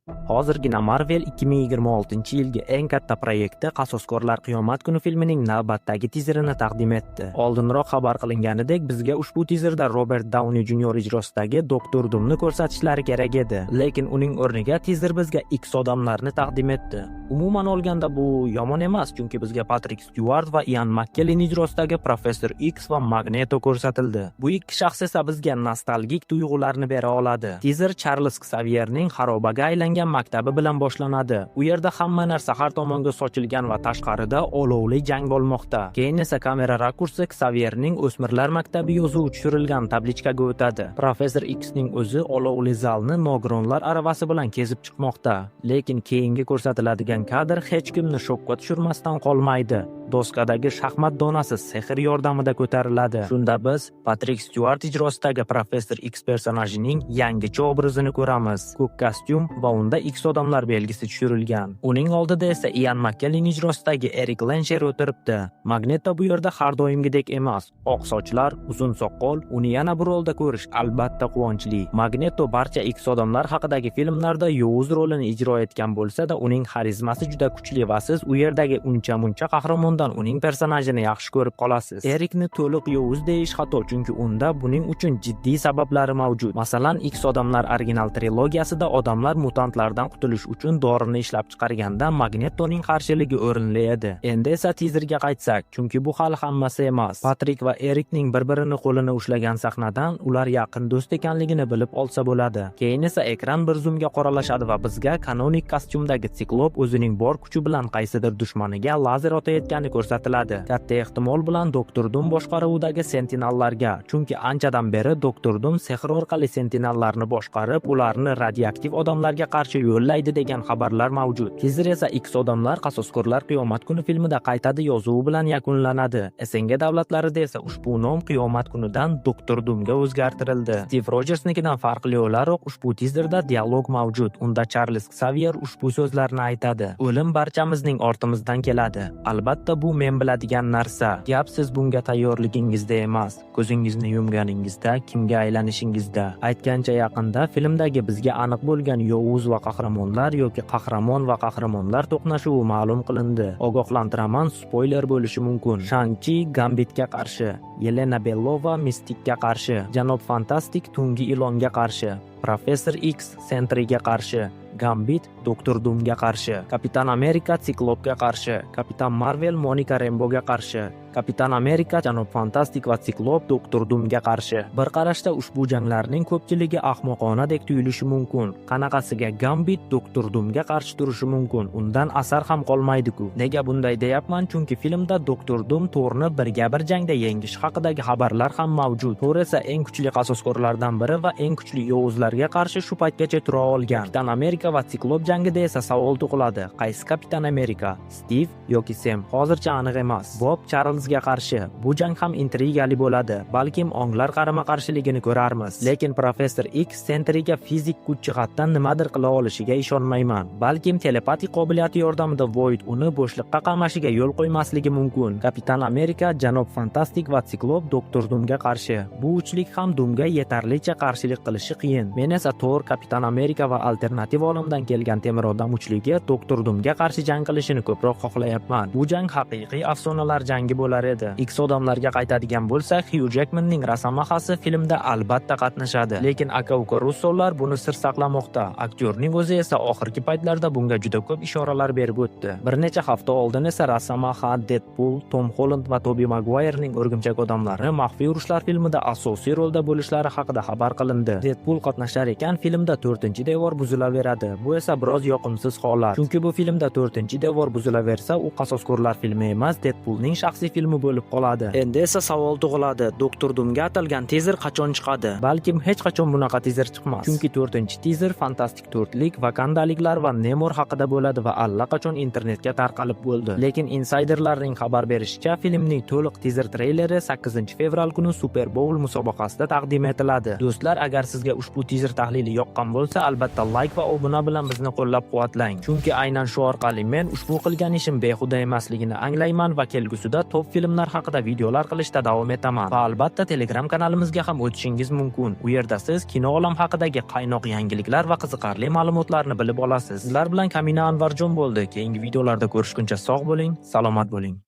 Hozirgina Marvel 2026-yilgi eng katta proyekti Qasoskorlar Qiyomat kuni filmining navbatdagi tizerini taqdim etdi. Oldinroq xabar qilinganidek, bizga ushbu tizerda Robert Downey Jr. ijrosidagi Doktor Doomni ko'rsatishlari kerak edi, lekin uning o'rniga tizer bizga X odamlarni taqdim etdi. Umuman olganda bu yomon emas, chunki bizga Patrick Stewart va Ian McKellen ijrosidagi Professor X va Magneto ko'rsatildi. Bu ikki shaxs esa bizga nostalgik tuyg'ularni bera oladi. Tizer Charles Xavierning xarobaga aylangan maktabi bilan boshlanadi. U yerda hamma narsa har tomonga sochilgan va tashqarida olovli jang bo'lmoqda. Keyin esa kamera rakursi Xavierning o'smirlar maktabi yozuvi tushirilgan tablichkaga o'tadi. Professor X ning o'zi olovli zalni nogironlar aravasi bilan kezib chiqmoqda. Lekin keyingi ko'rsatiladigan kadr hech kimni shokka tushirmasdan qolmaydi. Doskadagi shaxmat donasi sehr yordamida ko'tariladi. Shunda biz Patrick Stewart ijrosidagi Professor X personajining yangicha obrazini ko'ramiz. Ko'k kostyum va unda X odamlar belgisi tushirilgan. Uning oldida esa Ian McKellen ijrosidagi Eric Lensher o'tiribdi. Magneto bu yerda har doimgidek emas. Oq sochlar, uzun soqol, uni yana bir rolda ko'rish albatta quvonchli. Magneto barcha X odamlar haqidagi filmlarda yovuz rolini ijro etgan bo'lsa-da, uning xarizmasi juda kuchli va siz u yerdagi uncha-muncha qahramondan uning personajini yaxshi ko'rib qolasiz. Erikni to'liq yovuz deyish xato, chunki unda buning uchun jiddiy sabablari mavjud. Masalan, X odamlar original trilogiyasida odamlar mutantlardan qutulish uchun dorini ishlab chiqarganda Magnetoning qarshiligi o'rinli edi. Endi esa tizerga qaytsak, chunki bu hali hammasi emas. Patrick va Erikning bir-birini qo'lini ushlagan sahnadan ular yaqin do'st ekanligini bilib olsa bo'ladi. Keyin esa ekran bir zoomga qoralashadi va bizga kanonik kostyumdagi Siklop o'zining bor kuchi bilan qaysidir dushmaniga lazer otayotgani ko'rsatiladi. Katta ehtimol bilan Doktor Doom boshqaruvidagi sentinellarga, chunki anchadan beri Doktor Doom sehr orqali sentinellarni boshqarib, ularni radioaktiv odamlarga qarshi yo'llaydi degan xabarlar mavjud. Tizer esa X odamlar Qasoskorlar Qiyomat kuni filmida qaytadi yozuvi bilan yakunlanadi. SNG davlatlarida esa ushbu nom Qiyomat kunidan Doktor Doomga o'zgartirildi. Steve Rogersnikidan farqli o'laroq ushbu tizerda dialog mavjud. Unda Charles Xavier ushbu so'zlarni aytadi: "O'lim barchamizning ortimizdan keladi. Albatta bu men biladigan narsa. Gap siz bunga tayyorligingizda emas, ko'zingizni yumganingizda, kimga aylanishingizda." Aytgancha yaqinda filmdagi bizga aniq bo'lgan yovuz va qahramonlar yoki qahramon va qahramonlar to'qnashuvi ma'lum qilindi. Ogohlantiraman, spoiler bo'lishi mumkin. Shang-Chi Gambitga qarshi, Yelena Belova Mysticga qarshi, Janob Fantastik Tungi Ilonga qarshi, Professor X Sentriga qarshi, Gambit Doktor Doomga qarshi, Kapitan Amerika Siklopga qarshi, Kapitan Marvel Monica Rambeauga qarshi, Kapitan Amerika Janob Fantastik va Siklop Doktor Doomga qarshi. Bir qarashda ushbu janglarning ko'pchiligi ahmoqonadek tuyulishi mumkin. Qanaqasiga Gambit Doktor Doomga qarshi turishi mumkin? Undan asar ham qolmaydi-ku. Nega bunday deyapman? Chunki filmda Doktor Doom Thorni birga-bir jangda yengish haqidagi xabarlar ham mavjud. Thor esa eng kuchli qasoskorlardan biri va eng kuchli yovuzlarga qarshi shu paytgacha tura olgan. Kapitan Amerika va Siklop jangida esa savol tug'iladi. Qaysi Kapitan Amerika? Steve yoki Sam? Hozircha aniq emas. Bob Charlesga qarshi. Bu jang ham intrigali bo'ladi. Balkim onglar qarama-qarshiligini ko'rarmiz. Lekin Professor X Sentriga fizik kuch jihatdan nimadir qila olishiga ishonmayman. Balkim telepati qobiliyati yordamida Void uni bo'shliqqa qamashiga yo'l qo'ymasligi mumkin. Kapitan Amerika, Janob Fantastik va Siklop Doktor Doomga qarshi. Bu uchlik ham Doomga yetarlicha qarshilik qilishi qiyin. Men esa Thor, Kapitan Amerika va alternativ olamdan kelgan temir odam uchligi Doktor Doomga qarshi jang qilishini ko'proq xohlayapman. Bu jang haqiqiy afsonalar jangi bo'lar edi. X odamlarga qaytadigan bo'lsak, Hugh Jackmanning Rosamahasi filmda albatta qatnashadi. Lekin aka-uka russolar buni sir saqlamoqda. Aktyorning o'zi esa oxirgi paytlarda bunga juda ko'p ishoralar berib o'tdi. Bir necha hafta oldin esa Rosamaha, Deadpool, Tom Holland va Tobey Maguirening O'rgimchak odamlari maxfiy urushlar filmida asosiy rolda bo'lishlari haqida xabar qilindi. Deadpool qatnashar ekan, filmda 4-devor buzilaveradi. Bu esa biroz yoqimsiz holat. Chunki bu filmda 4-devor buzilaversa, u qasoskorlar filmi emas, Deadpoolning shaxsiy filmi bo'lib qoladi. Endi esa savol tug'iladi. Doktor Doomga atalgan tezer qachon chiqadi? Balkim hech qachon bunaqa tezer chiqmas. Chunki 4-tezer Fantastik 4lik, vakandaliklar va Namor haqida bo'ladi va allaqachon internetga tarqalib bo'ldi. Lekin insiderlarning xabar berishicha, filmning to'liq tezer treyleri 8-fevral kuni Super Bowl musobaqasida taqdim etiladi. Do'stlar, agar sizga ushbu tezer tahlili yoqqan bo'lsa, albatta like va obuna bilan bizni qo'llab-quvvatlang. Chunki aynan shu orqali men ushbu qilgan ishim behuda emasligini anglayman va kelgusida top filmlar haqida videolar qilishda davom etaman va albatta Telegram kanalimizga ham o'tishingiz mumkin. U yerda siz kino olam haqidagi qaynoq yangiliklar va qiziqarli ma'lumotlarni bilib olasiz. Sizlar bilan Kamina Anvarjon bo'ldi. Keyingi videolarda ko'rishguncha sog' bo'ling, salomat bo'ling.